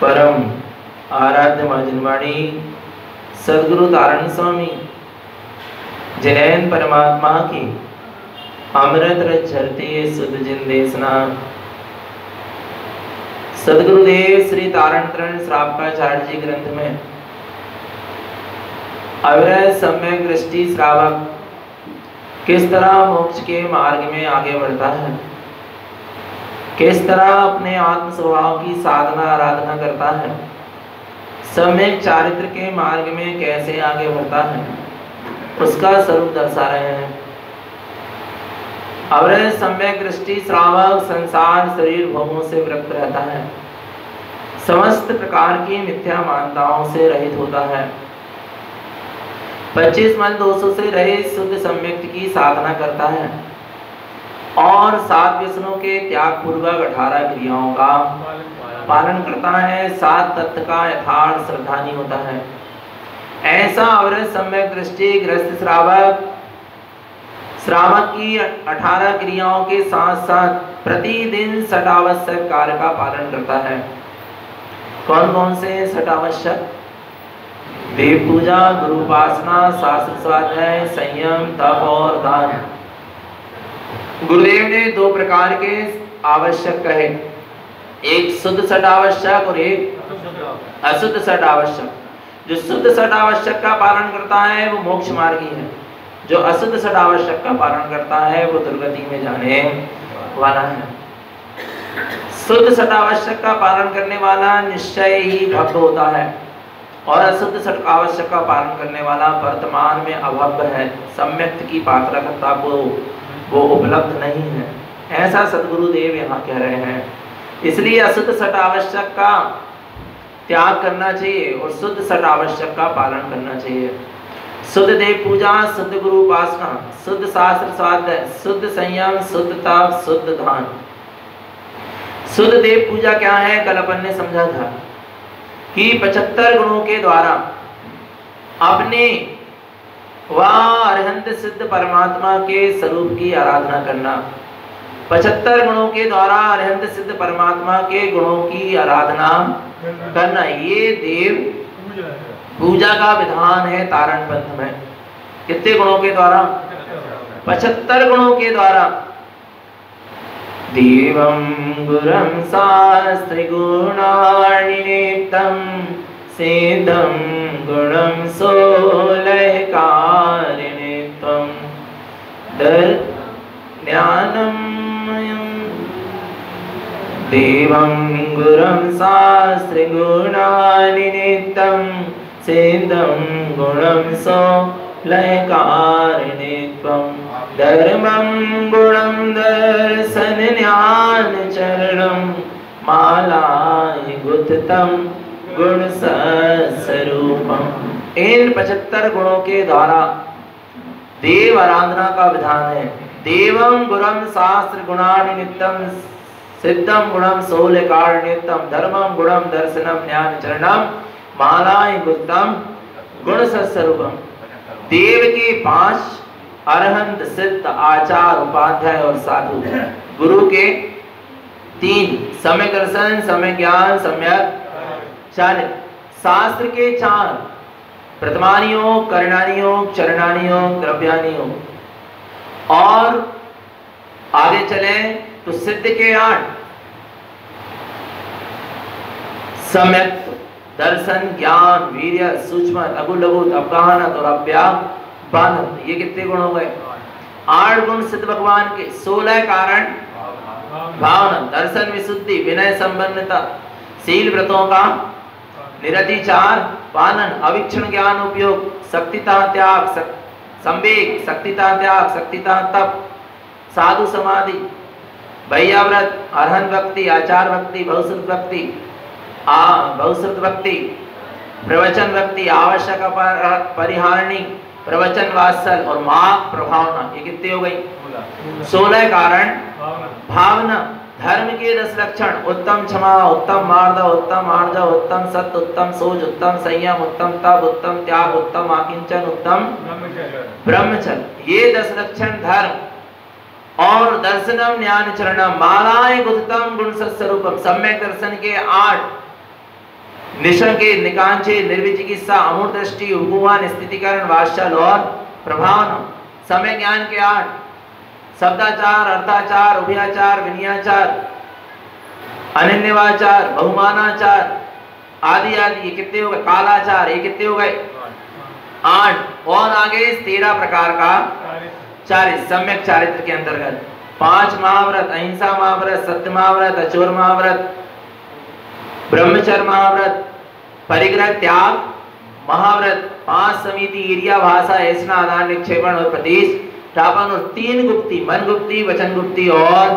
परम आराध्य माजनवाणी सदगुरु तारण स्वामी जैन परमात्मा की अमृत रस झरती सुध जिन देशना सदगुरुदेव श्री तारण तरण श्रावकाचार्य जी ग्रंथ में अविरत सम्यक दृष्टि श्रावक किस तरह मोक्ष के मार्ग में आगे बढ़ता है, किस तरह अपने आत्म स्वभाव की साधना आराधना करता है, सम्यक चारित्र के मार्ग में कैसे आगे बढ़ता है, उसका स्वरूप दर्शा रहे हैं। अवरत सम्यक दृष्टि श्रावक संसार शरीर भोगों से विरक्त रहता है, समस्त प्रकार की मिथ्या मान्यताओं से रहित होता है, 25 मन दोषों से रहित शुद्ध सम्यक की साधना करता है और 7 व्यसनों के त्याग पूर्वक 18 क्रियाओं का पालन करता है, 7 तत्व का यथार्थ श्रद्धानी होता है। ऐसा अवरत सम्यक दृष्टि ग्रस्त श्रावक की 18 क्रियाओं के साथ साथ प्रतिदिन सटावश्यक कार्य का पालन करता है। कौन कौन से सटावश्यक? देव पूजा, गुरु उपासना, शास्त्र स्वाध्याय, संयम, तप और दान। गुरुदेव ने 2 प्रकार के आवश्यक कहे, एक शुद्ध सट आवश्यक और एक अशुद्ध सट आवश्यक। जो शुद्ध सट आवश्यक का पालन करता है वो मोक्ष मार्गी है, जो अशुद्ध सट आवश्यक का पालन करता है वो दुर्गति में जाने वाला है। शुद्ध सट आवश्यक का पालन करने वाला निश्चय ही भक्त होता है और अशुद्ध सट आवश्यक का पालन करने वाला वर्तमान में अभव्य है, सम्यक की पात्रता को वो उपलब्ध नहीं है, ऐसा सदगुरुदेव यहाँ कह रहे हैं। इसलिए अशुद्ध सट आवश्यक का त्याग करना चाहिए और शुद्ध सट आवश्यक का पालन करना चाहिए। शुद्ध देव पूजा, शुद्ध गुरु उपासना, शुद्ध शास्त्र स्वाध्याय, शुद्ध संयम, शुद्ध तप, शुद्ध दान। शुद्ध देव पूजा क्या है? कल अपन ने समझा था कि 75 गुणों के द्वारा अपने वह अरहंत सिद्ध परमात्मा के स्वरूप की आराधना करना, 75 गुणों के द्वारा अरहंत सिद्ध परमात्मा के गुणों की आराधना करना, ये देव पूजा का विधान है तारण पंथ में। कितने गुणों के द्वारा? 75 गुणों के द्वारा। देवं गुरं शास्त्र गुणाणि नित्यं सिद्धं गुणं सोलयकारिणीत्वं ज्ञानमयं। देवं गुरं शास्त्र गुणाणि नित्यं सिद्धं गुणं सोलयकारिणीत्वं धर्मं गुणं दर्शन ज्ञान चरणं मालाय गुथतं गुण स्वरूपम। इन 75 गुणों के द्वारा देव आराधना का विधान है। देवं गुरं शास्त्र गुणाणि नित्यं सिद्धं गुणं सोलकारणित्यं धर्मं गुणं दर्शनं ज्ञान चरणं मालाय गुथतं गुण स्वरूपम। देव के 5 अरहंत सिद्ध आचार उपाध्याय और साधु, गुरु के 3 सम्यक दर्शन, सम्यक ज्ञान, सम्यक चारित्र, शास्त्र के 4 प्रथमानि योग, करणानि योग, चरणानि योग, द्रव्यानि योग, और आगे चले तो सिद्ध के 8 सम्यक दर्शन, ज्ञान, वीर्य, सूक्ष्म, लघु लघु, अवगाहन और अव्याबान। ये कितने गुण हो गए? 8 गुण सिद्ध भगवान के। 16 कारण भावना, दर्शन विशुद्धि, विनय संपन्नता, शील व्रतों का निरतिचार पालन, अविक्षण ज्ञान उपयोग, शक्तिता त्याग, संवेग, शक्तिता त्याग, शक्तिता तप, साधु समाधि, भैयाव्रत, अरहन भक्ति, आचार भक्ति, बहुश्रुत भक्ति, बहुश्रुत भक्ति, प्रवचन भक्ति, आवश्यक परिहारणी, प्रवचन वात्सल और मार्ग प्रभावना। ये कितने हो गई? 16 कारण भावना, धर्म के 10 लक्षण, उत्तम क्षमा, उत्तम मार्ग, उत्तम आर्ज, उत्तम सत्य, उत्तम सोच, उत्तम संयम, उत्तम तप, उत्तम त्याग, उत्तम आकिंचन, उत्तम ब्रह्मचर्य। ये 10 लक्षण धर्म और दर्शनम ज्ञान चरणम मालाएं गुप्तम गुण सत्स्वरूपम सम्यक दर्शन के 8 निशंके निकांचे निर्विचिकित्सा अमूर्त दृष्टि उपगुमान स्थितिकरण वात्सल और प्रभावन सम्यक ज्ञान के 8 शब्दाचार अर्थाचार उभयाचार विनयाचार अनन्यवाचार बहुमानाचार आदि आदि ये कितने हो गए कालाचार ये कितने हो गए 8 और आगे 13 प्रकार का चारित्र सम्यक चारित्र के अंतर्गत 5 महाव्रत अहिंसा महाव्रत सत्य महाव्रत अचोर महाव्रत ब्रह्मचर्य महाव्रत परिग्रह त्याग महाव्रत 5 समिति ईर्ष्या भाषा ऐसा आदान निक्षेपण और प्रदेश स्थापन और 3 गुप्ती मन गुप्ती वचन गुप्ती और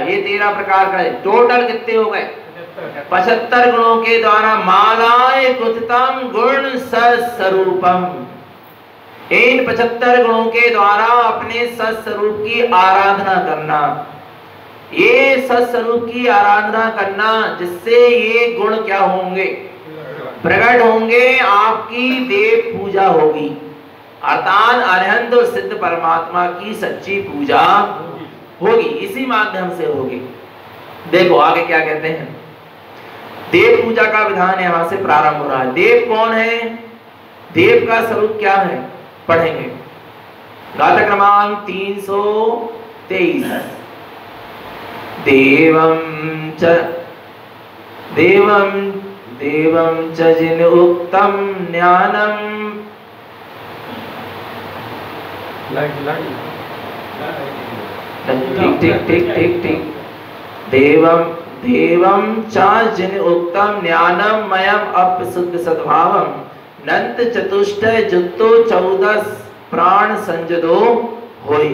ये 13 प्रकार का है। टोटल कितने हो गए 75 गुणों के द्वारा मालाए गुप्तम गुण सत्स्वरूपम इन 75 गुणों के द्वारा अपने सत्स्वरूप की आराधना करना ये सत्स्वरूप की आराधना करना जिससे ये गुण क्या होंगे प्रकट होंगे आपकी देव पूजा होगी अर्थात अरहंत और सिद्ध परमात्मा की सच्ची पूजा होगी इसी माध्यम से होगी। देखो आगे क्या कहते हैं देव पूजा का विधान यहां से प्रारंभ हो रहा है। देव कौन है देव का स्वरूप क्या है पढ़ेंगे गाथा क्रमांक 323 देवं च जिन उक्तम ज्ञानम ठीक देवं च जिन उक्तम ज्ञानम मयम अपशुद्ध सद्भावम नंत चतुष्टय जुत्तो 14 प्राण संजदो होई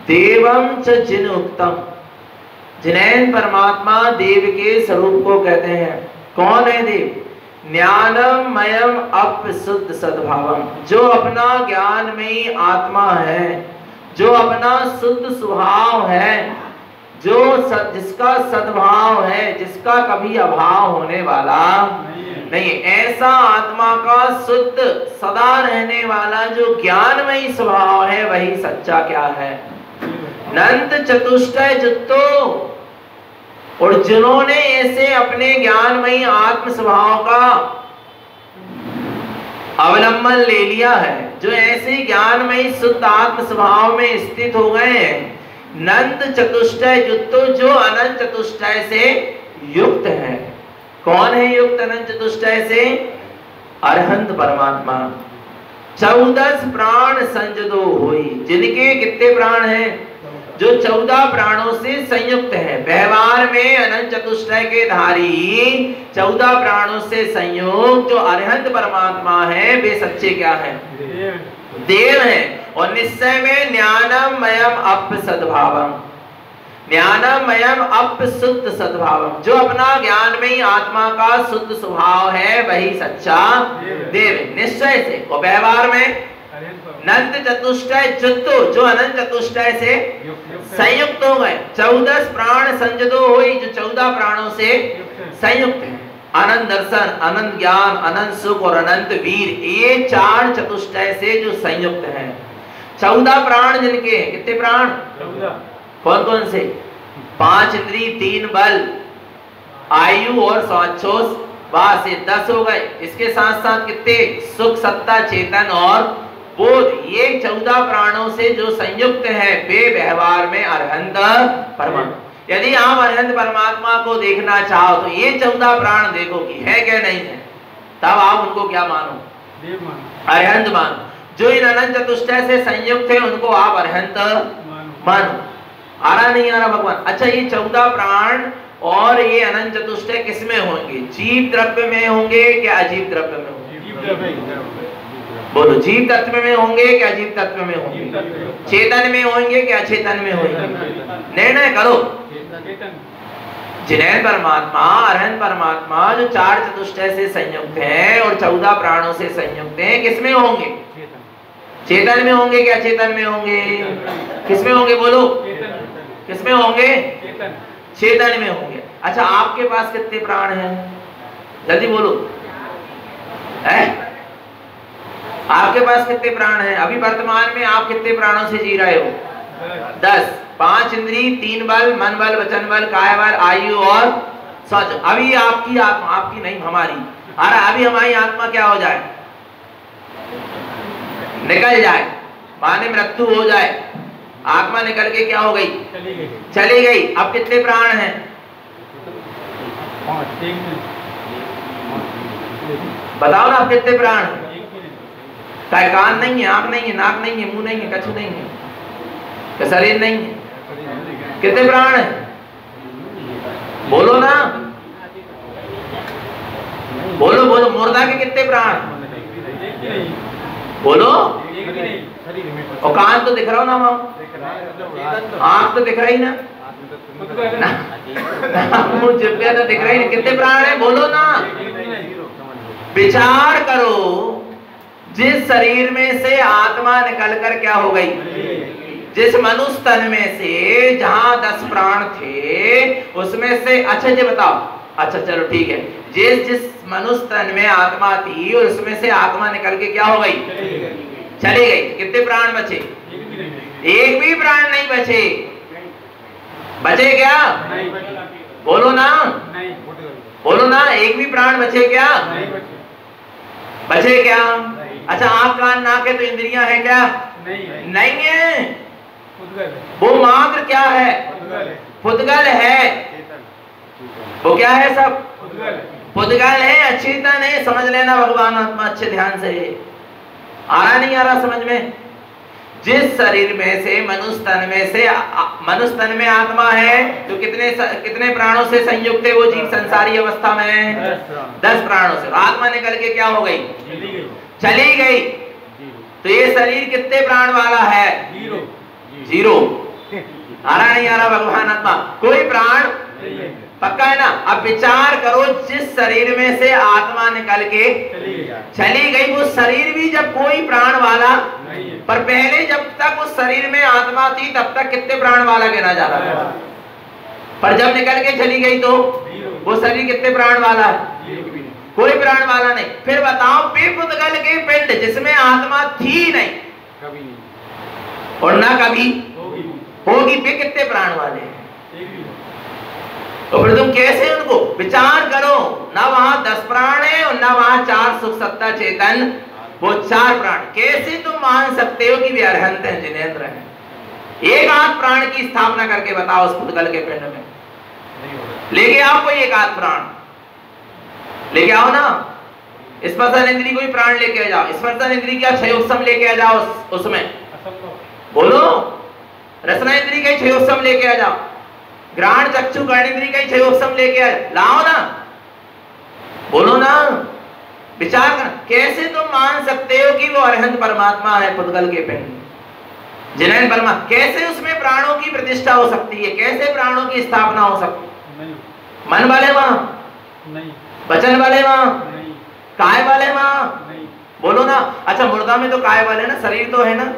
देवं च जिन उक्तम जिनैन परमात्मा देव के स्वरूप को कहते हैं। कौन है देव ज्ञानम मयम अपशुद्ध सद्भावम जो अपना ज्ञानमयी आत्मा है जो अपना शुद्ध स्वभाव है जो जिसका सद्भाव है जिसका कभी अभाव होने वाला नहीं ऐसा आत्मा का शुद्ध सदा रहने वाला जो ज्ञानमयी स्वभाव है वही सच्चा क्या है नंत चतुष्टय जुत्तो और जिन्होंने ऐसे अपने ज्ञानमयी आत्म स्वभाव का अवलंबन ले लिया है जो ऐसे ज्ञानमयी शुद्ध आत्म स्वभाव में स्थित हो गए हैं नंत चतुष्टय जुत्तो जो अनंत चतुष्टय से युक्त है। कौन है युक्त अनंत चतुष्टय से अरहंत परमात्मा 14 प्राण संजदो होई जिनके कितने प्राण हैं जो 14 प्राणों से संयुक्त है। व्यवहार में अनंत चतुष्टय के धारी 14 प्राणों से संयुक्त जो अरहंत परमात्मा है वे सच्चे क्या है देव है और निश्चय में ज्ञानमयम अप सद्भावम ज्ञानमयम अप शुद्ध सद्भावम जो अपना ज्ञानमयी आत्मा का शुद्ध स्वभाव है वही सच्चा देव निश्चय से और व्यवहार में नंत चतुष्टय जुत्तो जो अनंत चतुष्टय से संयुक्त हो गए 14 प्राण संजदो हुई जो 14 प्राणों से संयुक्त है। अनंत दर्शन अनंत ज्ञान अनंत सुख और अनंत वीर ये 4 चतुष्टय से जो संयुक्त हैं। 14 प्राण जिनके कितने प्राण 14 कौन कौन से 5 इंद्री 3 बल आयु और श्वासोच्छ्वास वहां से 10 हो गए। इसके साथ साथ कितने सुख सत्ता चेतन और बोध ये 14 प्राणों से जो संयुक्त है वे व्यवहार में अरहंत परमात्मा। यदि आप अरहंत परमात्मा को देखना चाहो तो ये 14 प्राण देखो कि है क्या नहीं है तब आप उनको क्या मानो अरहंत मानो। जो इन अनंत चतुष्टय से संयुक्त है उनको आप अरहंत मानो। आ रहा नहीं आ रहा भगवान। अच्छा ये 14 प्राण और ये अनंत चतुष्टय किसमें होंगे जीव द्रव्य में होंगे क्या अजीव द्रव्य में होंगे बोलो जीव तत्व में होंगे क्या अजीव तत्व में होंगे चेतन में होंगे क्या अचेतन में होंगे निर्णय करो। जिनैन परमात्मा अरहंत परमात्मा जो 4 चतुष्टय से संयुक्त है और 14 प्राणों से संयुक्त है किसमें होंगे चेतन में होंगे क्या चेतन में होंगे किसमें होंगे बोलो किसमें होंगे चेतन में होंगे। अच्छा आपके पास कितने प्राण हैं जल्दी बोलो है आपके पास कितने प्राण हैं अभी वर्तमान में आप कितने प्राणों से जी रहे हो 10। 5 इंद्री, 3 बल, मन बल, वचन बल, काय बल, आयु और सच। अभी आपकी आत्मा, आपकी नहीं हमारी, अरे अभी हमारी आत्मा क्या हो जाए, निकल जाए, माने मृत्यु हो जाए, आत्मा निकल के क्या हो गई, चली गई। अब कितने प्राण हैं, बताओ ना, अब कितने प्राण हैं? क्या कान नहीं है, आंख नहीं है, नाक नहीं है, मुंह नहीं है, कछु नहीं है, क्या शरीर नहीं है? कितने प्राण हैं, बोलो ना, बोलो बोलो, मुर्दा के कितने प्राण, बोलो। और कान तो दिख रहा हो ना, आंख तो दिख रही ना, मुंह जिब्बे तो दिख रही, कितने प्राण है, बोलो ना। विचार करो, जिस शरीर में से आत्मा निकलकर क्या हो गई, जिस मनुष्य तन में से जहां 10 प्राण थे उसमें से, अच्छा जी बताओ, अच्छा चलो ठीक है, जिस मनुष्य तन में आत्मा थी और उसमें से आत्मा निकल के क्या हो गई, चली गई। कितने प्राण बचे, एक भी प्राण नहीं बचे, बचे क्या, बोलो ना, बोलो ना, एक भी प्राण बचे क्या, बचे क्या? अच्छा, आंख कान नाक है तो इंद्रियां है क्या, नहीं है, वो मात्र क्या है, पुद्गल है, वो क्या है, सब पुद्गल है, अचेतन है। समझ लेना भगवान आत्मा अच्छे ध्यान से, आ रहा नहीं आ रहा समझ में? जिस शरीर में से मनुष्य तन में आत्मा है तो कितने प्राणों से संयुक्त है वो जीव संसारी अवस्था में, 10 प्राणों से। आत्मा निकल के क्या हो गई, चली गई। तो ये शरीर कितने प्राण वाला है, 0। आ रहा नहीं आ रहा भगवान आत्मा, कोई प्राण, पक्का है ना? अब विचार करो, जिस शरीर में से आत्मा निकल के चली गई वो शरीर भी जब कोई प्राण वाला, पर पहले जब तक उस शरीर में आत्मा थी तब तक कितने प्राण वाला गिना जा रहा था, पर जब निकल के चली गई तो वो शरीर कितने प्राण वाला है, कोई प्राण वाला नहीं। फिर बताओ, बेपुद्गल के पिंड जिसमें आत्मा थी नहीं और ना कभी होगी, वे कितने प्राण वाले हैं? तो फिर तुम कैसे उनको विचार करो, ना वहां 10 प्राण है और ना वहां 4 सुख सत्ता चेतन, वो 4 प्राण। कैसे तुम मान सकते हो कि वे अरहंत हैं, जिनेंद्र हैं? एक आध प्राण की स्थापना करके बताओ उस पुद्गल के पिंड में, लेके आओ कोई एक आध प्राण, लेके आओ ना। स्पर्शन इंद्री कोई प्राण लेके आ जाओ, स्पर्शन इंद्री क्या 6 उपसम लेके आ जाओ उसमें, बोलो। रसना इंद्री का 6 उपसम लेके आ जाओ, घ्राण चक्षु कर्णेंद्री का 6 उपसम लेके आ लाओ ना, बोलो ना। विचार कर, कैसे तुम मान सकते हो कि वो अरहंत परमात्मा है पुद्गल के पिंड, जिनेंद्र परमात्मा? कैसे उसमें प्राणों की प्रतिष्ठा हो सकती है, कैसे प्राणों की स्थापना हो सकती है? मन वाले वहां नहीं, वचन वाले वहां नहीं, काय वाले वहां नहीं, बोलो ना। अच्छा, मुर्दा में तो काय वाले ना, शरीर तो है ना,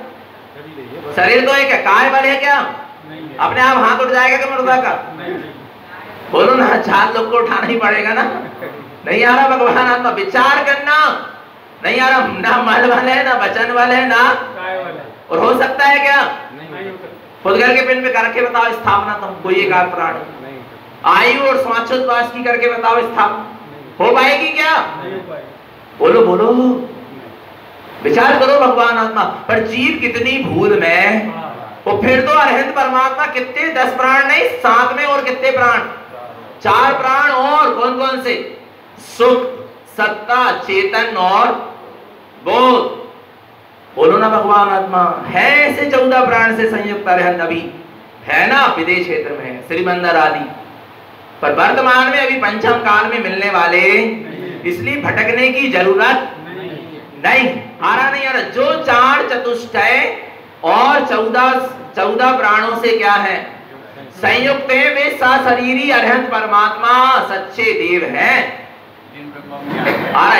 शरीर तो है क्या, काय वाले है क्या? अपने आप हाथ उठ जाएगा क्या मुर्दा का? बोलो ना, 4 लोग को उठाना ही पड़ेगा ना। नहीं आ रहा भगवान आत्मा, विचार करना, नहीं आ रहा, ना मन वाले है ना वचन वाले है ना काय वाले, और हो सकता है क्या? पुद्गल के पिंड में करके बताओ स्थापना, तुम कोई एक आध प्राण आयु और श्वासोच्छ्वास की करके बताओ स्थापना, हो पाएगी क्या? बोलो बोलो, विचार करो भगवान आत्मा। पर जीव कितनी भूल में, वो फिर तो अरहंत परमात्मा कितने, 10 प्राण नहीं, 7 में और कितने प्राण, 4 प्राण, और कौन कौन से? सुख सत्ता चेतन और बोध, बोलो ना भगवान आत्मा। है ऐसे 14 प्राण से संयुक्त अरहंत अभी है ना, विदेश क्षेत्र में है, श्रीमंदर आदि, पर वर्तमान में अभी पंचम काल में मिलने वाले, इसलिए भटकने की जरूरत नहीं। आ रहा नहीं आ रहा, जो 4 चतुष्टय और 14 प्राणों से क्या है, संयुक्त है, वे सशरीरी अरहंत परमात्मा सच्चे देव हैं।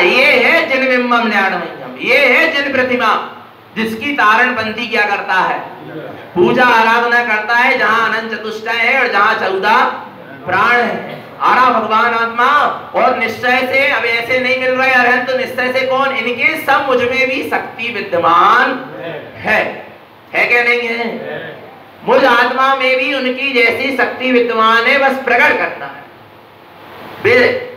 ये है जिन बिंबम ज्ञानमयम, ये है जिन प्रतिमा जिसकी तारणपंथी क्या करता है, पूजा आराधना करता है, जहां अनंत चतुष्टय है और जहां 14 प्राण है। आरा भगवान आत्मा, और निश्चय से अब ऐसे नहीं मिल रहे अरहंत, तो निश्चय से कौन, इनके सब मुझ में भी शक्ति विद्यमान है क्या नहीं है? मुझ आत्मा में भी उनकी जैसी शक्ति विद्यमान है, बस प्रकट करना है।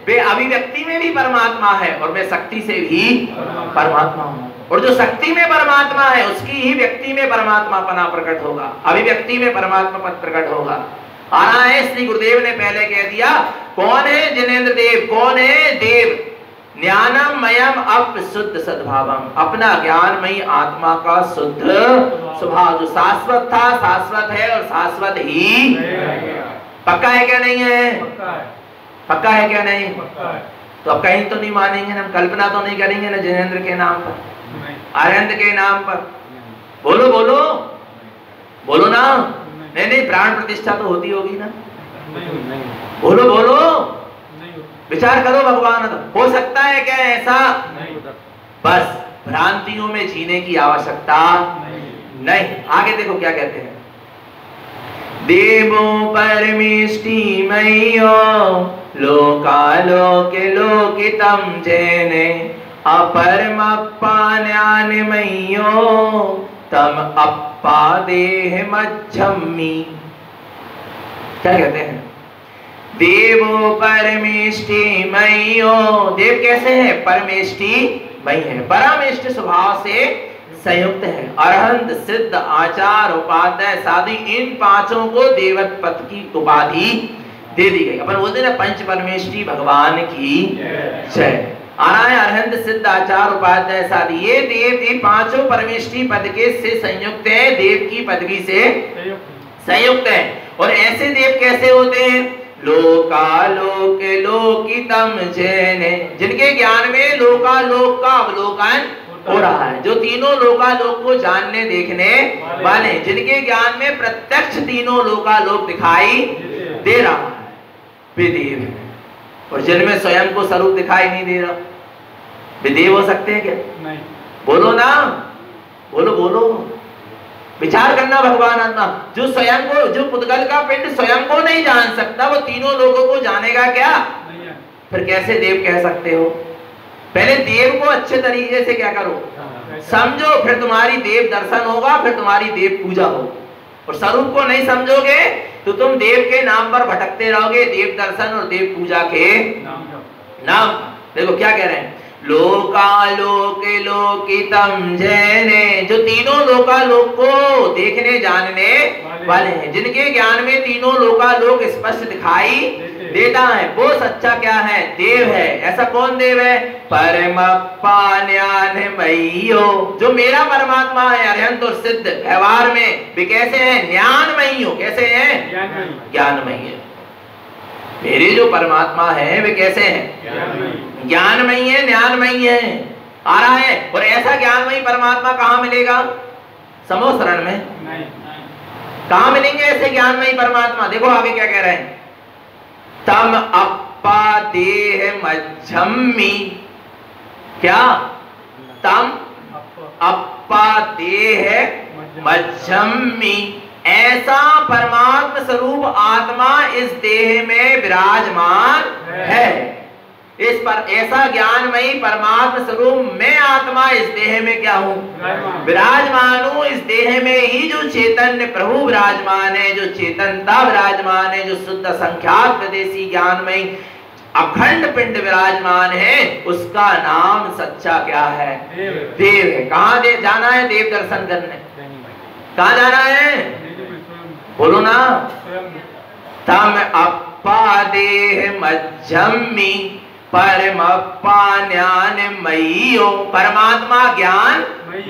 वे अभिव्यक्ति में भी परमात्मा है और मैं शक्ति से भी परमात्मा हूं। और जो शक्ति में परमात्मा है उसकी ही व्यक्ति में परमात्मा पना प्रकट होगा, अभिव्यक्ति में परमात्मा पद प्रकट होगा। आ रहा है, श्री गुरुदेव ने पहले कह दिया कौन है जिनेंद्र देव, कौन है देव? ज्ञानम मयम अप शुद्ध सद्भावम, अपना ज्ञानमयी आत्मा का शुद्ध स्वभाव, जो शाश्वत था, शाश्वत है और शाश्वत ही पक्का है क्या नहीं है? पक्का है क्या नहीं? तो अब कहीं तो नहीं मानेंगे ना, हम कल्पना तो नहीं करेंगे ना जिनेंद्र के नाम पर, आनंद के नाम पर। बोलो बोलो बोलो ना। नहीं, प्राण प्रतिष्ठा तो होती होगी ना। बोलो बोलो, विचार करो भगवान, हो सकता है क्या ऐसा? बस भ्रांतियों में जीने की आवश्यकता नहीं। आगे देखो क्या कहते हैं, देवो परमेष्टि मयो लोकालोके लोकितम जैने अपरमप्पान्यानमयो तम अप्पा देह मज्झम्मी। क्या कहते हैं? देवो परमेष्टि मयो, देव कैसे है? परमेष्टि मई है, परमेष्टि स्वभाव से संयुक्त है। अरहंत सिद्ध आचार उपाध्याय साधी, इन पांचों को देवत पद की उपाधि दे दी गई। अपन बोलते हैं ना पंच परमेष्टि भगवान की जय। आना है अरहंत सिद्ध आचार उपाध्याय साधी, ये देव ये पांचों परमेष्टि पद के से संयुक्त है, देव की पदवी से संयुक्त है। और ऐसे देव कैसे होते हैं? लोकालोक लोकितम जैने, जिनके ज्ञान में लोकालोक का अवलोकन हो रहा है, जो तीनों लोकालोक को जानने देखने वाले, जिनके ज्ञान में प्रत्यक्ष तीनों लोकालोक दिखाई दे रहा है, वे देव है। और जिनमें स्वयं को स्वरूप दिखाई नहीं दे रहा, वे देव हो सकते हैं क्या? नहीं। बोलो ना, बोलो बोलो, विचार करना भगवान आत्मा। जो स्वयं को, जो पुद्गल का पिंड स्वयं को नहीं जान सकता, वो तीनों लोगों को जानेगा क्या? फिर कैसे देव कह सकते हो? पहले देव को अच्छे तरीके से क्या करो, समझो, फिर तुम्हारी देव दर्शन होगा, फिर तुम्हारी देव पूजा होगी। और स्वरूप को नहीं समझोगे तो तुम देव के नाम पर भटकते रहोगे, देव दर्शन और देव पूजा के नाम। देखो क्या कह रहे हैं, लोकालोक लोकितम जैने, जो तीनों लोकालोक को देखने जानने वाले हैं, जिनके ज्ञान में तीनों लोकालोक स्पष्ट दिखाई देता है, वो सच्चा क्या है? देव है। ऐसा कौन देव है? परमप्पान्यानमयो, जो मेरा परमात्मा है अरहंत और सिद्ध व्यवहार में वे कैसे हैं? ज्ञानमयो। कैसे हैं? ज्ञानमय है। मेरे जो परमात्मा है वे कैसे हैं? ज्ञानमयी है, ज्ञानमयी है। आ रहा है। और ऐसा ज्ञानमयी परमात्मा कहाँ मिलेगा? समो शरण में नहीं। कहाँ मिलेंगे ऐसे ज्ञानमयी परमात्मा? देखो आगे क्या कह रहे हैं, तम अप्पा देह मज्झम्मी। क्या? तम अप्पा देह मज्झम्मी, ऐसा परमात्मा स्वरूप आत्मा इस देह में विराजमान है। इस पर ऐसा ज्ञानमयी परमात्मा स्वरूप मैं आत्मा इस देह में क्या हूँ? विराजमान हूँ। इस देह में ही जो चैतन्य प्रभु विराजमान है, जो चेतनता विराजमान है, जो शुद्ध संख्यात प्रदेशी ज्ञानमयी अखंड पिंड विराजमान है, उसका नाम सच्चा क्या है? देव है। कहाँ जाना है देव दर्शन करने? कहाँ जाना है? बोलो ना। तम अप्पा देह मज्झम्मी परमप्पान्यानमयो, परमात्मा ज्ञान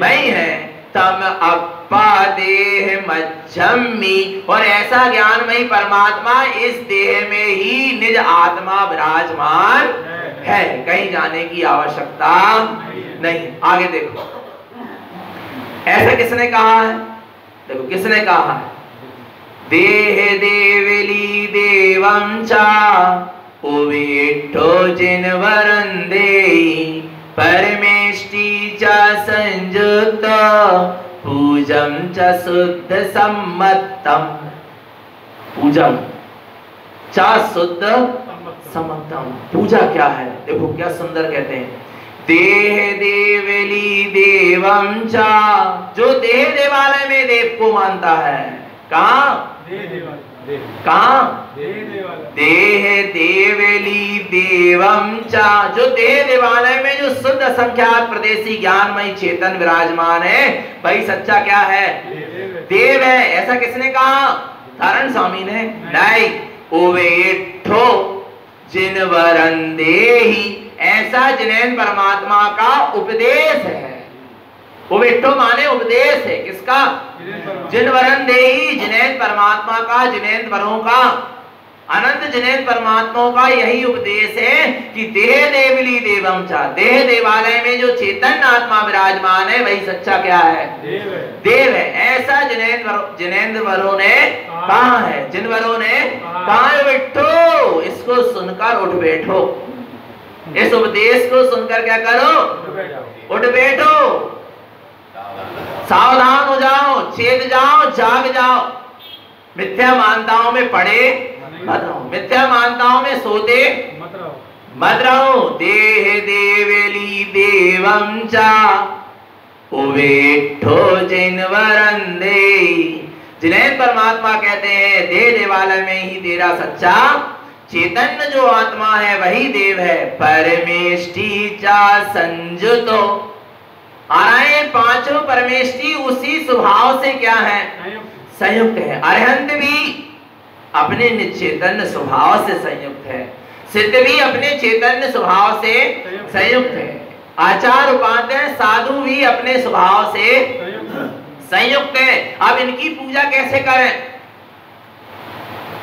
मई है। तम अप्पा देह मज्झम्मी, और ऐसा ज्ञानमयी परमात्मा इस देह में ही निज आत्मा विराजमान है, कहीं जाने की आवश्यकता नहीं। आगे देखो ऐसा किसने कहा है? देखो किसने कहा है, देह देवली देवं चा उविठ्ठो जिनवरंदे परमेष्टि च संयुक्त पूजम च शुद्ध सम्मतम। पूजम च शुद्ध सम्मतम, पूजा क्या है? देखो क्या सुंदर कहते हैं, देह देवली देवं चा, जो देह देवालय में देव को मानता है, कहाँ? कहाँ? देह देवली देवम चा, जो देह देवालय में जो शुद्ध असंख्यात प्रदेशी ज्ञानमय चेतन विराजमान है वही सच्चा क्या है? देव है। ऐसा किसने कहा? धारण स्वामी ने। नहीं, ओवेठो जिनवरन देही, ऐसा जिनेन्द्र परमात्मा का उपदेश है। ओवेठो माने उपदेश है, किसका? जिनवरन देही, जिनेन्द्र परमात्मा का, जिनेन्द्र वरों का, अनंत जिनेन्द्र परमात्माओं का यही उपदेश है कि देह देवली देवम चा, देह देवालय में जो चेतन आत्मा विराजमान है वही सच्चा क्या है? देव है। ऐसा जिनेन्द्र वरों ने कहा है, जिनवरों ने कहा है। बैठो, इसको सुनकर उठ बैठो, इस उपदेश को सुनकर क्या करो? उठ बैठो, सावधान हो जाओ, चेत जाओ, जाग जाओ। मिथ्या मान्यताओं में पड़े मत रहो, मिथ्या मान्यताओं में सोते मत रहो। देह देवली देवम चा, उवेठो जिनवरन देही, जिनेन्द्र परमात्मा कहते हैं देह देवालय में ही तेरा सच्चा चैतन्य जो आत्मा है वही देव है। परमेष्टि चा संजुतो, आ रहे हैं पांचों परमेष्टि उसी स्वभाव से क्या है? संयुक्त है। अरहंत भी अपने चैतन्य स्वभाव से संयुक्त है, सिद्ध भी अपने चैतन्य स्वभाव से संयुक्त है, आचार उपाध्याय साधु भी अपने स्वभाव से संयुक्त है। अब इनकी पूजा कैसे करें?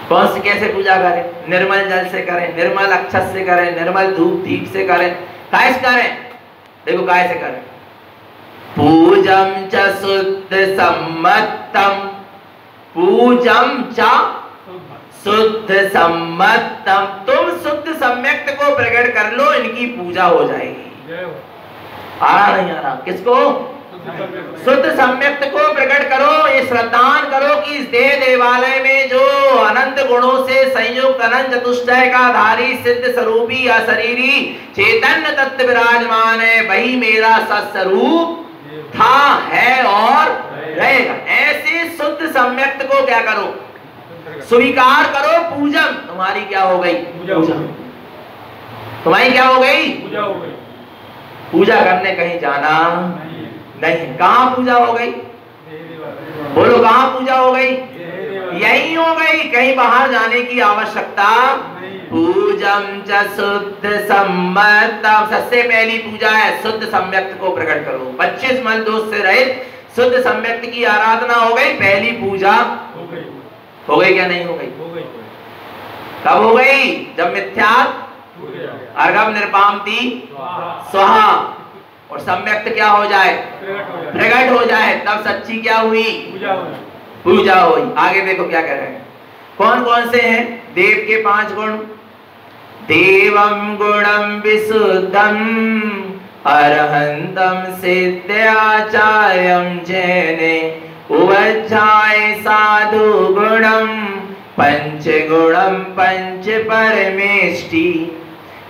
कौन सी कैसे पूजा करें? निर्मल जल से करें, निर्मल अक्षत से करें, निर्मल धूप दीप से करें, कैसे करें? देखो कैसे करें। पूजम च शुद्ध सम्मतम, पूजम च शुद्ध सम्मतम, तुम शुद्ध सम्यक्त को प्रकट कर लो, इनकी पूजा हो जाएगी। आ रहा नहीं आ रहा? किसको? शुद्ध सम्यक्त को प्रकट करो, ये श्रद्धान करो कि इस देह देवालय में जो अनंत गुणों से संयुक्त अनंत चतुष्टय का धारी सिद्ध स्वरूपी अशरीरी चैतन्य तत्व विराजमान है वही मेरा सत्स्वरूप था, है और रहेगा। ऐसे शुद्ध सम्यक्त को क्या करो? स्वीकार करो। पूजन तुम्हारी क्या हो गई? पूजा। तुम्हारी क्या हो गई? पूजा हो गई। पूजा करने कहीं जाना नहीं। कहाँ पूजा हो गई? बोलो कहाँ पूजा हो गई? यही हो गई, कहीं बाहर जाने की आवश्यकता। पूजम च शुद्ध सम्मतम, सबसे पहली पूजा है शुद्ध सम्यक्त को प्रकट करो। 25 मल दोष से रहित शुद्ध सम्यक्त की आराधना हो गई, पहली पूजा हो गई क्या नहीं हो गई? कब हो गई? जब मिथ्यात्व अर्घम निर्पामति स्वाहा और सम्यक्त क्या हो जाए? प्रकट हो जाए, तब सच्ची क्या हुई? पूजा हुई। आगे देखो क्या कह रहे हैं, कौन कौन से हैं देव के 5 गुण। देवम गुणम विशुद्धम अरहंतम सिद्धाचार्यम जैने उवज्जाय साधु गुणम पंच गुणम पंच परमेष्टि।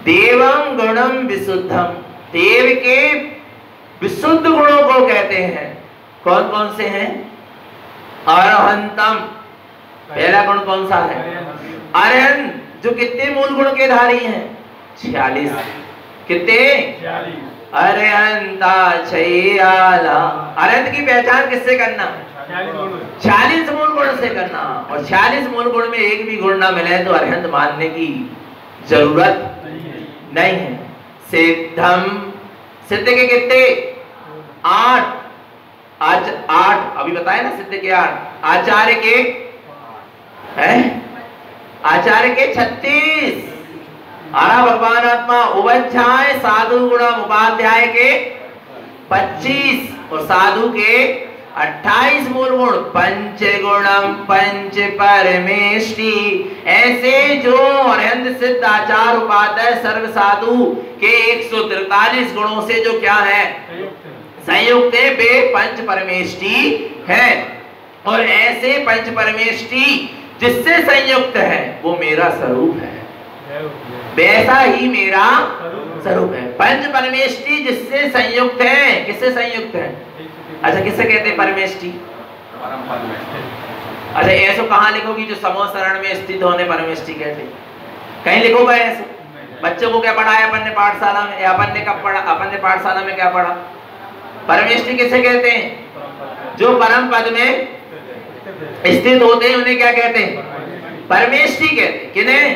देवम गुणम विशुद्धम, देव के विशुद्ध गुणों को कहते हैं। कौन कौन से हैं? अरहंतम, पहला गुण कौन सा है? अरहंत, जो कितने मूल गुण के धारी हैं? 46। कितने? 46। अरहंता छयाला। अरहंत की पहचान किससे करना? 46 मूल गुण से करना। और 46 मूल गुण में एक भी गुण ना मिले तो अरहंत मानने की जरूरत नहीं है। सिद्धम, सिद्ध के कितने? 8। आज 8 अभी बताए ना, सिद्ध के 8। आचार्य के हैं? आचार्य के 36। आरा भगवान आत्मा उवज्जाय साधु गुणम उपाध्याय के 25 और साधु के 28 मूल गुण। पंच गुणम पंच परमेष्टि, ऐसे जो अरहंत सिद्ध आचार उपाध्याय सर्व साधु के 143 गुणों से जो क्या है? संयुक्त है, वे पंच परमेष्टि है। और ऐसे पंच परमेष्टि जिससे संयुक्त है वो मेरा स्वरूप है, वैसा ही मेरा स्वरूप है। पंच परमेष्टि जिससे संयुक्त है, किससे संयुक्त है? अच्छा, किससे कहते हैं परमेष्टि? अच्छा ऐसो कहाँ लिखोगी जो समूह शरण में स्थित होने परमेष्टि कहते? कहीं लिखोगा ऐसे? बच्चों को क्या पढ़ाया अपन ने पाठशाला में, या अपन ने कब पढ़ा? अपन ने पाठशाला में क्या पढ़ा? परमेष्टि किसे कहते हैं? जो परम पद में स्थित होते हैं उन्हें क्या कहते हैं? परमेष्टि कहते हैं। किन्हें?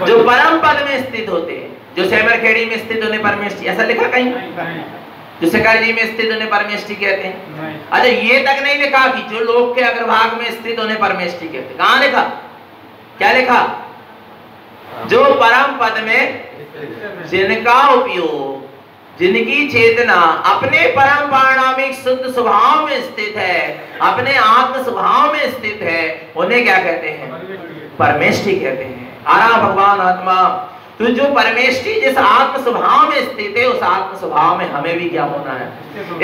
जो परम पद में स्थित होते हैं। जो सेमरखेड़ी में स्थित उन्हें परमेष्टि, ऐसा लिखा कहीं? जो सिकरजी में स्थित उन्हें परमेष्टि कहते हैं। अच्छा ये तक नहीं लिखा कि जो लोक के अग्रभाग में स्थित उन्हें परमेष्टि कहते हैं। कहाँ लिखा? क्या लिखा? जो परम पद में जिनका उपयोग, जिनकी चेतना अपने परम पारणामिक शुद्ध स्वभाव में स्थित है, अपने आत्म स्वभाव में स्थित है, उन्हें क्या कहते हैं? परमेष्टि कहते हैं। आरा भगवान आत्मा, तो जो परमेष्टि जिस आत्म स्वभाव में स्थित है उस आत्म स्वभाव में हमें भी क्या होना है?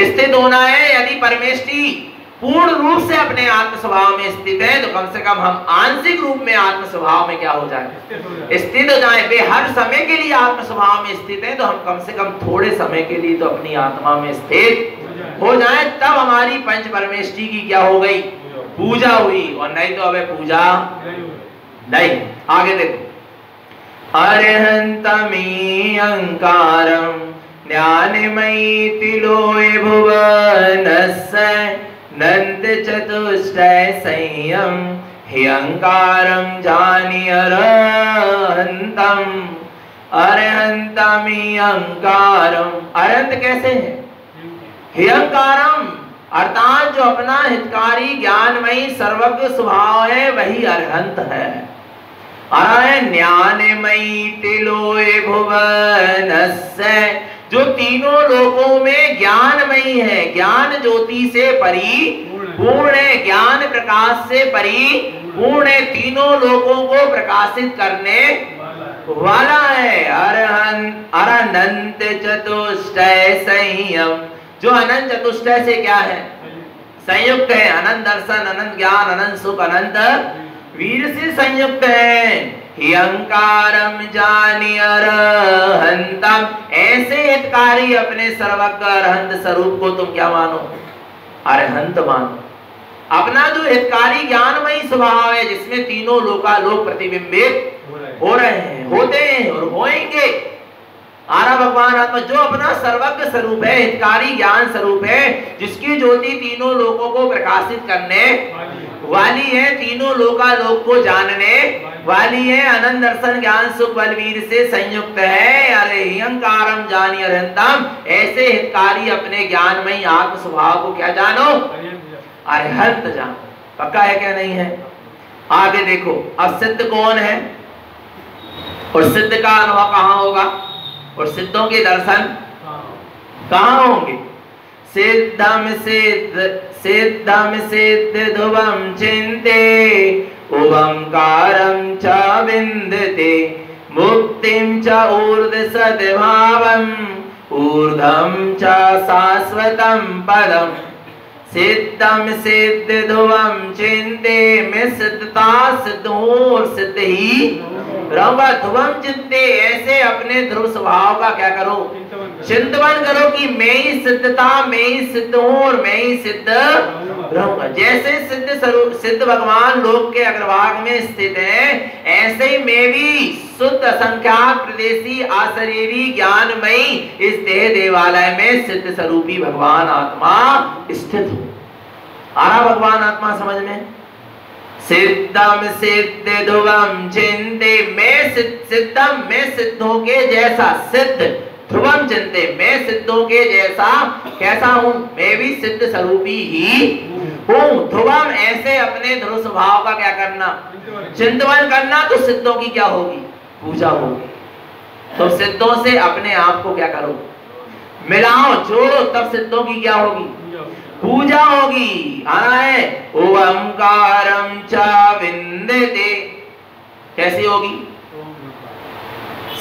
स्थित होना है। यदि परमेष्टि पूर्ण रूप से अपने आत्म स्वभाव में स्थित है तो कम से कम हम आंशिक रूप में आत्म स्वभाव में क्या हो जाए? स्थित हो जाए। वे हर समय के लिए आत्म स्वभाव में स्थित है तो हम कम से कम थोड़े समय के लिए तो अपनी आत्मा में स्थित हो जाए, तब हमारी पंच परमेष्टि की क्या हो गई? पूजा हुई। और नहीं तो अबे पूजा नहीं। आगे देखो, अरहंतमी अंकारम ज्ञानमयी तिलोय भुवनस्य नंद चतुष्टय संयम हे अंकारम जानी अरहंतम। अरहंतमी अंकारम, अरहंत कैसे है? हे अंकारम, अर्थात जो अपना हितकारी ज्ञानमयी सर्वज्ञ स्वभाव है वही अरहंत है। ज्ञानमयी तिलोय भुवनस्य, जो तीनों लोकों में ज्ञानमयी है, ज्ञान ज्योति से परिपूर्ण है, ज्ञान प्रकाश से परिपूर्ण है, तीनों लोकों को प्रकाशित करने वाला है। अनंत चतुष्टय संयम, जो अनंत चतुष्टय से क्या है? संयुक्त है। अनंत दर्शन, अनंत ज्ञान, अनंत सुख, अनंत वीर से संयुक्त है। ही अंकारम जानी अरहंतम, ऐसे हितकारी अपने सर्वज्ञ अरहंत स्वरूप को तुम क्या मानो? अरहंत मानो। अपना जो हितकारी ज्ञानमयी स्वभाव है जिसमें तीनों लोकालोक प्रतिबिंबित हो रहे हैं, होते हैं और होएंगे। आरा भगवान आत्मा जो अपना सर्वज्ञ स्वरूप है, हितकारी ज्ञान स्वरूप है, जिसकी ज्योति तीनों लोकों को प्रकाशित करने वाली है, तीनों लोकालोक को जानने वाली है, अनंत दर्शन ज्ञान सुख बलवीर से संयुक्त है। अरे अहंकारम जानी अरहंतम, ऐसे हितकारी अपने ज्ञानमयी आत्म स्वभाव को क्या जानो? अरहंत जानो। पक्का है क्या? नहीं है? आगे देखो, अब सिद्ध कौन है और सिद्ध का अनुभव कहाँ होगा और सिद्धों के दर्शन कहाँ होंगे? सिद्धम सिद्ध सिद्धम सिद्ध ध्रुवम चिंते ओंकारम च विन्दते मुक्तिं च ऊर्ध्व सद्भावम ऊर्ध्वं च शाश्वतं पदम। सिद्धम सिद्ध ध्रुवम चिंते, में सिद्धता सिद्ध हूँ और सिद्ध ही रहूंगा। ध्रुवम चिंते, ऐसे अपने ध्रुव स्वभाव का क्या करो? चिंतन करो कि मैं ही सिद्धता, मैं ही सिद्ध हूँ और मैं ही सिद्ध रहूंगा। जैसे सिद्ध स्वरूप सिद्ध भगवान लोक के अग्रभाग में स्थित है, ऐसे ही मैं भी शुद्ध असंख्यात प्रदेशी अशरीरी ज्ञानमयी इस देह देवालय में सिद्ध स्वरूपी भगवान आत्मा स्थित हूँ। आरा भगवान आत्मा समझ में? सिद्धम सिद्ध ध्रुवम चिंते, मैं सिद्धम, मैं सिद्धों के जैसा, सिद्ध ध्रुवम चिंते, मैं सिद्धों के जैसा कैसा हूँ? मैं भी सिद्ध स्वरूपी ही हूँ। ध्रुवम, ऐसे अपने ध्रुव स्वभाव का क्या करना? चिंतन करना। तो सिद्धों की क्या होगी? पूजा होगी। तो सिद्धों से अपने आप को क्या करो? मिलाओ, जोड़ो, तब सिद्धों की क्या होगी? पूजा होगी। आना है ओंकारम च विन्दते, कैसी होगी?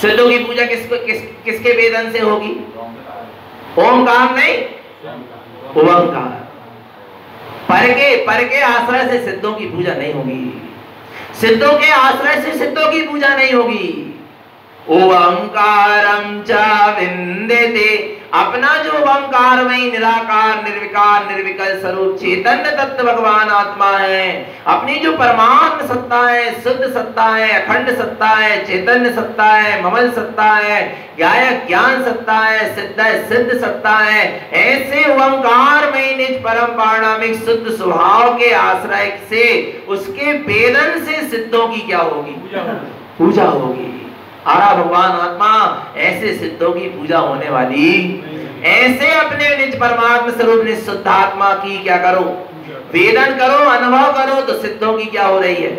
सिद्धों की पूजा किसके वेदन से होगी? ओंकार नहीं, ओंकार। पर के आश्रय से सिद्धों की पूजा नहीं होगी। सिद्धों के आश्रय से सिद्धों की पूजा नहीं होगी। ओंकारम च विन्दते, अपना जो ओंकार में निराकार निर्विकार निर्विकल्प स्वरूप चैतन्य तत्व भगवान आत्मा है, अपनी जो परमात्म सत्ता है, शुद्ध सत्ता है, अखंड सत्ता है, चैतन्य सत्ता है, ममल सत्ता है, गायक ज्ञान सत्ता है, सिद्ध सत्ता है, ऐसे ओंकार में निज परम पारमार्थिक शुद्ध स्वभाव के आश्रय से उसके वेदन से सिद्धों की क्या होगी? पूजा होगी। आरा भगवान आत्मा ऐसे सिद्धों की पूजा होने वाली, ऐसे अपने निज परमात्मा स्वरूप निज शुद्ध आत्मा की क्या करो? वेदन करो, अनुभव करो, तो सिद्धों की क्या हो रही है?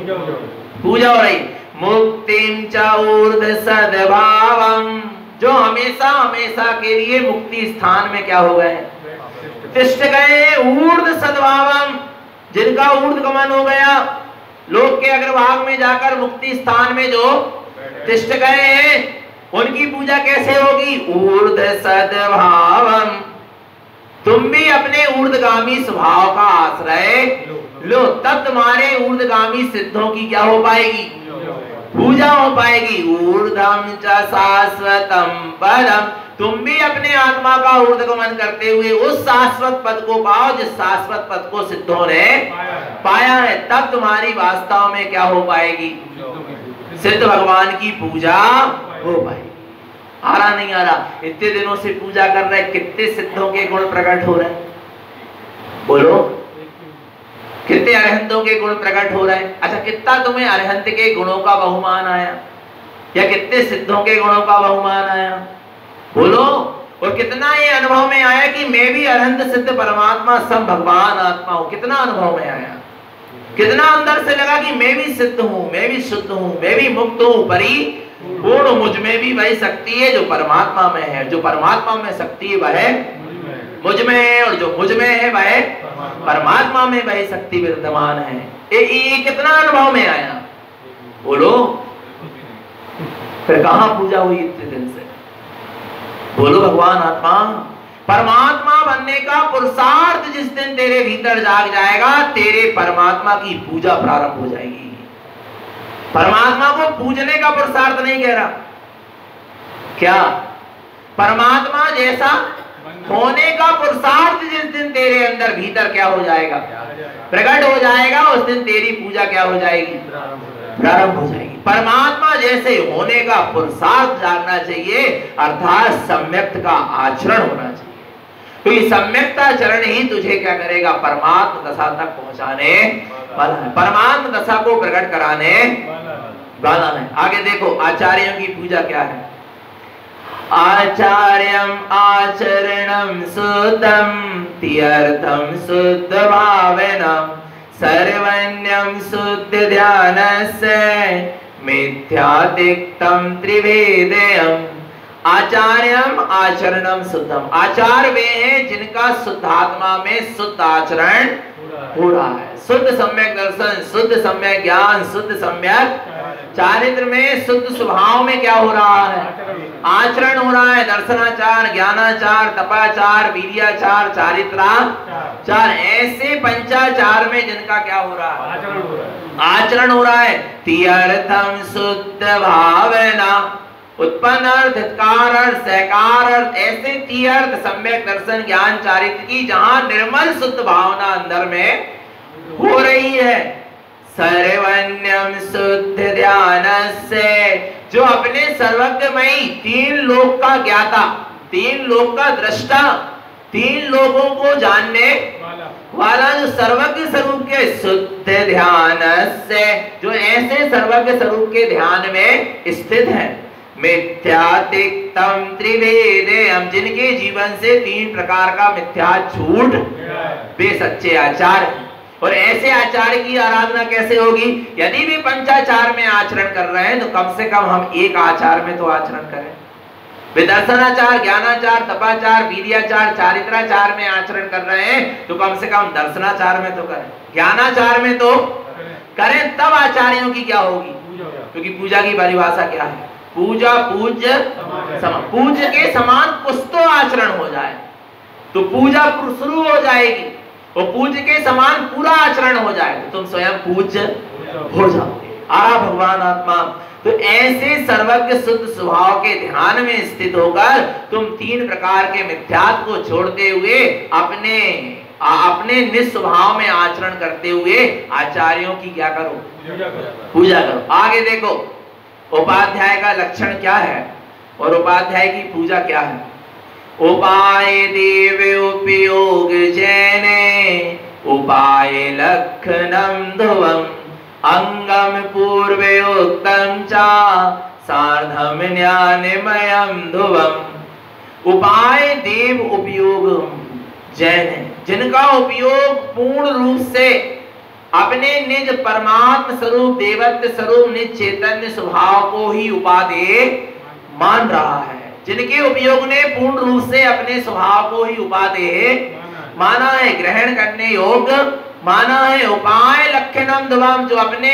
पूजा हो रही। मुक्तिम च ऊर्ध्व सद्भावम, जो हमेशा हमेशा के लिए मुक्ति स्थान में क्या हो गए? तिष्ठ गए। ऊर्ध्व सद्भावम, जिनका ऊर्ध्व गमन हो गया, लोक के अग्रभाग में जाकर मुक्ति स्थान में जो तिष्ठ गए हैं, उनकी पूजा कैसे होगी? ऊर्ध्व सद्भावम। तुम भी अपने ऊर्ध्वगामी स्वभाव का आश्रय लो, तब तुम्हारे ऊर्ध्वगामी सिद्धों की क्या हो पाएगी? पूजा हो पाएगी। ऊर्ध्वम च शाश्वतम पदम, तुम भी अपने आत्मा का ऊर्ध्वगमन करते हुए उस शाश्वत पद को पाओ जिस शाश्वत पद को सिद्धों ने पाया है, तब तुम्हारी वास्तव में क्या हो पाएगी? सिद्ध भगवान की पूजा हो पाएगी। आ रहा नहीं आ रहा? इतने दिनों से पूजा कर रहे, कितने सिद्धों के गुण प्रकट हो रहे हैं? बोलो, कितने अरहंतों के गुण प्रकट हो रहे हैं? अच्छा, कितना तुम्हें अरहंत के गुणों का बहुमान आया, या कितने सिद्धों के गुणों का बहुमान आया? बोलो। और कितना ये अनुभव में आया कि मैं भी अरहंत सिद्ध परमात्मा सब भगवान आत्मा हूं? कितना अनुभव में आया? कितना अंदर से लगा कि मैं भी सिद्ध हूं, मैं भी शुद्ध हूं, मैं भी मुक्त हूं, परिपूर्ण, मुझ में भी वही शक्ति है जो परमात्मा में है, जो परमात्मा में शक्ति है वह मुझ में है, और जो मुझ में है वह परमात्मा में वही शक्ति विद्यमान है। ये कितना अनुभव में आया? बोलो। फिर कहां पूजा हुई इतने दिन से? बोलो भगवान आत्मा। परमात्मा बनने का पुरुषार्थ जिस दिन तेरे भीतर जाग जाएगा, तेरे परमात्मा की पूजा प्रारंभ हो जाएगी। परमात्मा को पूजने का पुरुषार्थ नहीं कह रहा, क्या? परमात्मा जैसा होने का पुरुषार्थ जिस दिन तेरे अंदर भीतर क्या हो जाएगा? प्रकट हो जाएगा, उस दिन तेरी पूजा क्या हो जाएगी? प्रारंभ हो जाएगी। परमात्मा जैसे होने का पुरुषार्थ जागना चाहिए, अर्थात सम्यक्त का आचरण होना चाहिए। तो ये सम्यक्ताचरण ही तुझे क्या करेगा? परमात्मा दशा तक पहुंचाने वाला है, परमात्मा दशा को प्रकट कराने वाला है। आगे देखो आचार्यों की पूजा क्या है। आचार्यम आचरणम शुद्धम त्यर्थम शुद्ध भावनम सर्वन्यम शुद्ध ध्यानस्य मिथ्यातिक्तम त्रिवेदयम। आचार्यम आचरणम शुद्धम, आचार्य वे हैं जिनका शुद्धात्मा में शुद्ध आचरण हो रहा है। शुद्ध सम्यक दर्शन, शुद्ध सम्यक ज्ञान, शुद्ध सम्यक चारित्र में, शुद्ध स्वभाव में क्या हो रहा है? आचरण हो रहा है। दर्शनाचार, ज्ञानाचार, तपाचार, वीर्याचार, चारित्राचार, ऐसे पंचाचार में जिनका क्या हो रहा है? आचरण हो रहा है। तीर्थम शुद्ध भावना, उत्पन्न अर्थ, हितकार अर्थ, सहकार अर्थ, ऐसे तीर्थ सम्यक दर्शन ज्ञान चारित्र की जहां निर्मल शुद्ध भावना अंदर में हो रही है। सर्वन्यम शुद्ध ध्यानस्य, जो अपने सर्वज्ञमयी तीन लोक का ज्ञाता, तीन लोक का दृष्टा, तीन लोगों को जानने वाला जो सर्वज्ञ स्वरूप के शुद्ध ध्यानस्य, जो ऐसे सर्वज्ञ स्वरूप के ध्यान में स्थित है। मिथ्यातिक्तम त्रिवेदयम, जिनके जीवन से तीन प्रकार का मिथ्या छूट वे सच्चे आचार्य। और ऐसे आचार्य की आराधना कैसे होगी? यदि भी पंचाचार में आचरण कर रहे हैं तो कम से कम हम एक आचार में तो आचरण करें। दर्शनाचार, ज्ञानाचार, तपाचार, वीर्याचार, चारित्राचार में आचरण कर रहे हैं तो कम से कम दर्शनाचार में तो करें, ज्ञानाचार में तो करें, तब आचार्यों की क्या होगी? क्योंकि पूजा की परिभाषा क्या है? पूजा पूज्य समान, पूज्य के समान कुछ तो आचरण हो जाए तो पूजा शुरू हो जाएगी, और पूज्य के समान पूरा आचरण हो जाए तो तुम स्वयं पूज्य हो जाओगे। आरा भगवान आत्मा। तो ऐसे सर्वज्ञ शुद्ध स्वभाव के ध्यान में स्थित होकर तुम 3 प्रकार के मिथ्यात्व को छोड़ते हुए अपने निस्वभाव में आचरण करते हुए आचार्यों की क्या करो? पूजा करो। आगे देखो उपाध्याय का लक्षण क्या है और उपाध्याय की पूजा क्या है। उपाय देव उपयोग जैने उपाय लक्षणम ध्रुवम अंगम पूर्वे उत्तम चा सार्धम ज्ञानमयम ध्रुवम। उपाय देव उपयोग जैन है, जिनका उपयोग पूर्ण रूप से अपने निज परमात्म स्वरूप देवत्व स्वरूप निज चैतन्य स्वभाव को ही उपादेय मान रहा है, जिनके उपयोग ने पूर्ण रूप से अपने स्वभाव को ही उपादेय माना है, ग्रहण करने योग्य माना है। उपाय लक्षणम ध्रुवम, जो अपने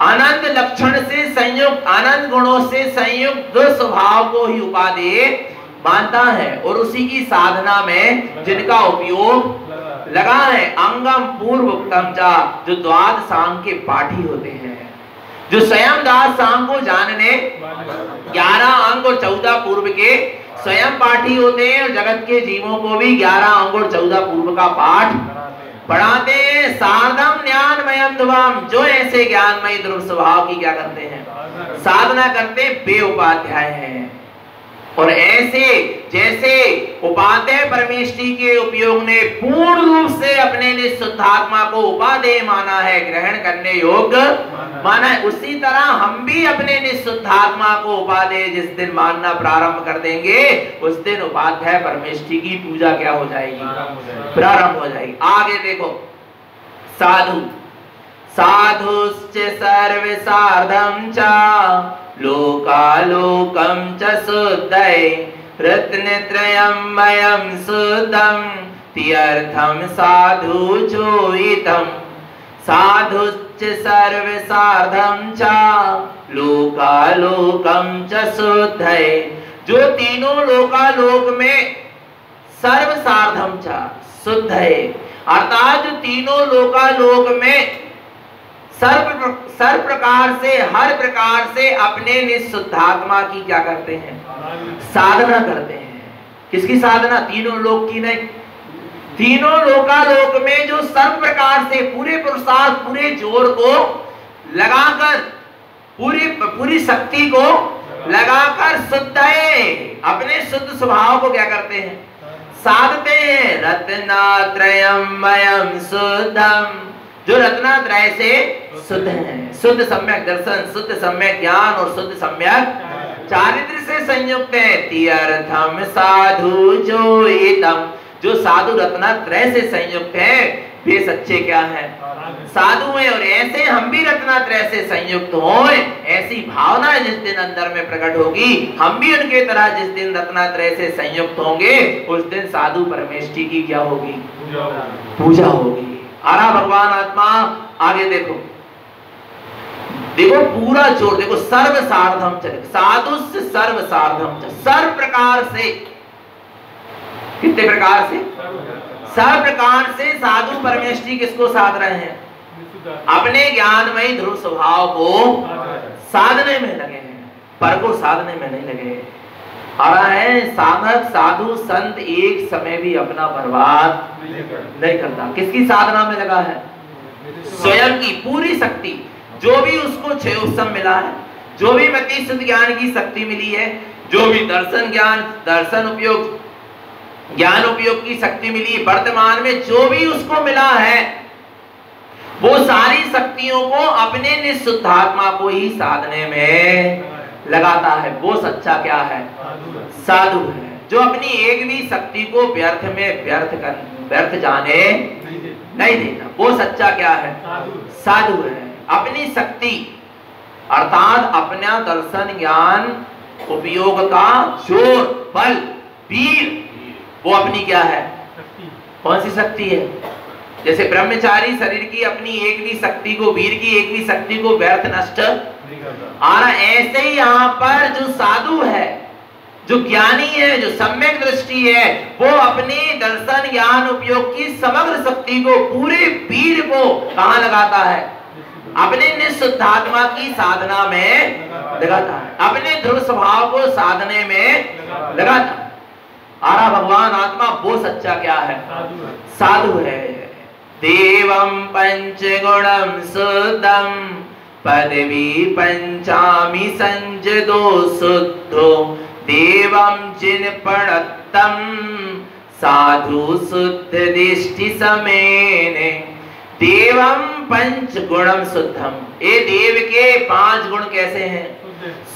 आनंद लक्षण से संयुक्त आनंद गुणों से संयुक्त स्वभाव को ही उपादेय मानता है और उसी की साधना में जिनका उपयोग लगा है। अंगम पूर्व उत्तम चा, जो द्वाद सांग के पाठी होते हैं, जो स्वयं द्वाद सांग को जानने 11 अंग और 14 पूर्व के स्वयं पाठी होते हैं और जगत के जीवों को भी 11 अंग और 14 पूर्व का पाठ पढ़ाते हैं। सार्धम ज्ञानमयम ध्रुवम, जो ऐसे ज्ञानमय ध्रुव स्वभाव की क्या करते हैं? साधना करते, वे उपाध्याय हैं। और ऐसे जैसे उपादेय परमेष्टि के उपयोग ने पूर्ण रूप से अपने निःशुद्धात्मा को उपादेय माना है, ग्रहण करने योग्य माना है, उसी तरह हम भी अपने निःशुद्धात्मा को उपादेय जिस दिन मानना प्रारंभ कर देंगे उस दिन उपाध्याय परमेष्टि की पूजा क्या हो जाएगी? प्रारंभ हो जाएगी। आगे देखो साधु साधुश्च सर्व सार्धम च लोकालोकम च शुद्धये रत्नत्रयमयं शुद्धं त्यर्थं साधु चोहितं। साधुश्च सर्व सार्धं च लोकालोकम च शुद्धये, जो तीनों लोकालोक में सर्व सार्धम च शुद्ध है, अर्थात जो तीनों लोकालोक में सर्व प्रकार से हर प्रकार से अपने निःशुद्धात्मा की क्या करते हैं? साधना करते हैं। किसकी साधना? तीनों लोक की नहीं, तीनों लोकालोक में जो सर्व प्रकार से पूरे पुरुषार्थ पूरे जोर को लगाकर पूरी शक्ति को लगाकर शुद्ध है, अपने शुद्ध स्वभाव को क्या करते हैं? साधते हैं। रत्नात्रयमयं शुद्धम, जो रत्नात्रय से शुद्ध है, शुद्ध सम्यक दर्शन, शुद्ध सम्यक ज्ञान और शुद्ध सम्यक चारित्र से संयुक्त है। तीर्थम साधु चोहितम, जो साधु रत्नात्रय से संयुक्त है वे सच्चे क्या है? साधु है। और ऐसे हम भी रत्नात्रय से संयुक्त हों, ऐसी भावना जिस दिन अंदर में प्रकट होगी, हम भी उनके तरह जिस दिन रत्नात्रय से संयुक्त होंगे उस दिन साधु परमेष्टि की क्या होगी? पूजा होगी। आरा भगवान आत्मा। आगे देखो देखो पूरा जोर देखो, सर्व सार्धम चले, साधु से सर्व सार्धम चले, सर्व प्रकार से, कितने प्रकार से? सर्व प्रकार से साधु परमेष्टि किसको साध रहे हैं? अपने ज्ञानमय ध्रुव स्वभाव को साधने में लगे हैं, पर को साधने में नहीं लगे। आ रहा है साधक साधु संत एक समय भी अपना बर्बाद नहीं करता। किसकी साधना में लगा है? स्वयं की पूरी शक्ति, जो भी उसको क्षयोत्सम मिला है, जो भी मति शुद्ध ज्ञान की शक्ति मिली है, जो भी दर्शन ज्ञान दर्शन उपयोग ज्ञान उपयोग की शक्ति मिली, वर्तमान में जो भी उसको मिला है वो सारी शक्तियों को अपने निःशुद्धात्मा को ही साधने में लगाता है। वो सच्चा क्या है? साधु है, जो अपनी एक भी शक्ति को व्यर्थ में व्यर्थ जाने नहीं देता। वो सच्चा क्या है? साधु है। अपनी शक्ति अर्थात अपना दर्शन ज्ञान उपयोग का जोर बल वीर, वो अपनी क्या है? कौन सी शक्ति है? जैसे ब्रह्मचारी शरीर की अपनी एक भी शक्ति को, वीर की एक भी शक्ति को व्यर्थ नष्ट आ रहा, ऐसे ही यहाँ पर जो साधु है, जो ज्ञानी है, जो सम्यक दृष्टि है, वो अपने दर्शन ज्ञान उपयोग की समग्र शक्ति को, पूरे वीर को कहाँ लगाता है? अपने निःशुद्ध आत्मा की साधना में लगाता है, अपने ध्रुव स्वभाव को साधने में लगाता है। आरा भगवान आत्मा वो सच्चा क्या है? साधु है। देवम पंचगुणम शुद्धम पदवी पंचामी संजदो शुद्धो देवम जिन पड़तम साधु शुद्ध दृष्टि समेने। देवम पंच गुणम शुद्धम, ये देव के 5 गुण कैसे हैं?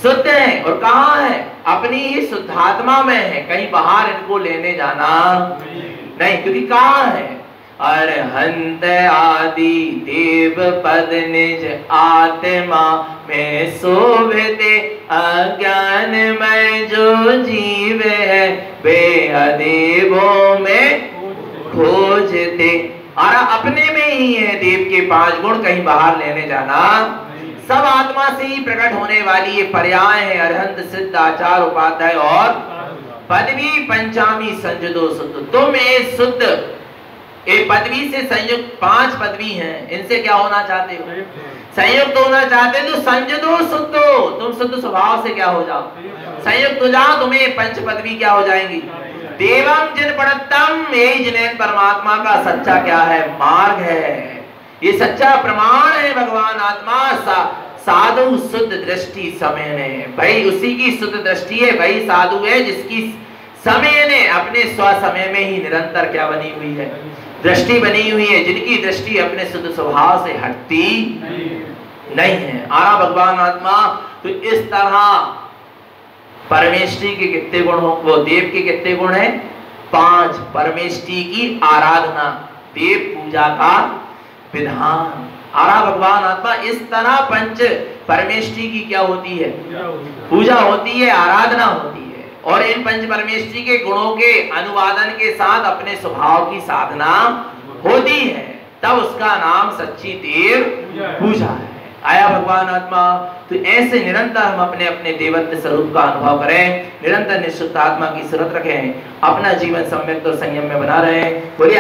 शुद्ध हैं। और कहाँ है? अपनी ही शुद्धात्मा में है, कहीं बाहर इनको लेने जाना नहीं, क्योंकि कहाँ है? अरहंत आदि देव पद निज आत्मा में शोभते, अज्ञान में जो जीव है वे अदेवों में खोजते। और अपने में ही है देव के 5 गुण, कहीं बाहर लेने जाना। सब आत्मा से ही प्रकट होने वाली ये पर्याय है, अरहंत सिद्ध आचार उपाध्याय और पदवी पंचामी संजदो शुद्ध। तुम ये शुद्ध, ये पदवी से संयुक्त 5 पदवी हैं, इनसे क्या होना चाहते हो? संयुक्त होना चाहते हो तो संजदो शुद्धो, तुम शुद्ध स्वभाव से क्या हो जाओ? संयुक्त हो जाओ, तुम्हें 5 पदवी क्या हो जाएंगी? देवम जिन पड़तम, यही जिन्हें परमात्मा का सच्चा क्या है? मार्ग है, ये सच्चा प्रमाण है। भगवान आत्मा साधु शुद्ध दृष्टि समय ने, भाई उसी की शुद्ध दृष्टि है, वही साधु है जिसकी समय ने अपने स्व समय में ही निरंतर क्या बनी हुई है? दृष्टि बनी हुई है, जिनकी दृष्टि अपने शुद्ध स्वभाव से हटती नहीं है। आरा भगवान आत्मा। तो इस तरह परमेष्टि के कितने गुण हो? वो देव के कितने गुण हैं? 5। परमेष्टि की आराधना, देव पूजा का विधान। आरा भगवान आत्मा। इस तरह पंच परमेष्टि की क्या होती है? पूजा होती है, आराधना होती है। और इन पंच परमेष्टि के गुणों के अनुवादन के साथ अपने स्वभाव की साधना होती है, तब उसका नाम सच्ची देव पूजा है। आया भगवान आत्मा। तो ऐसे निरंतर हम अपने अपने देवत्व स्वरूप का अनुभव करें, निरंतर निःशुद्ध आत्मा की सूरत रखें, अपना जीवन सम्यक और संयम में बना रहे। बोलिए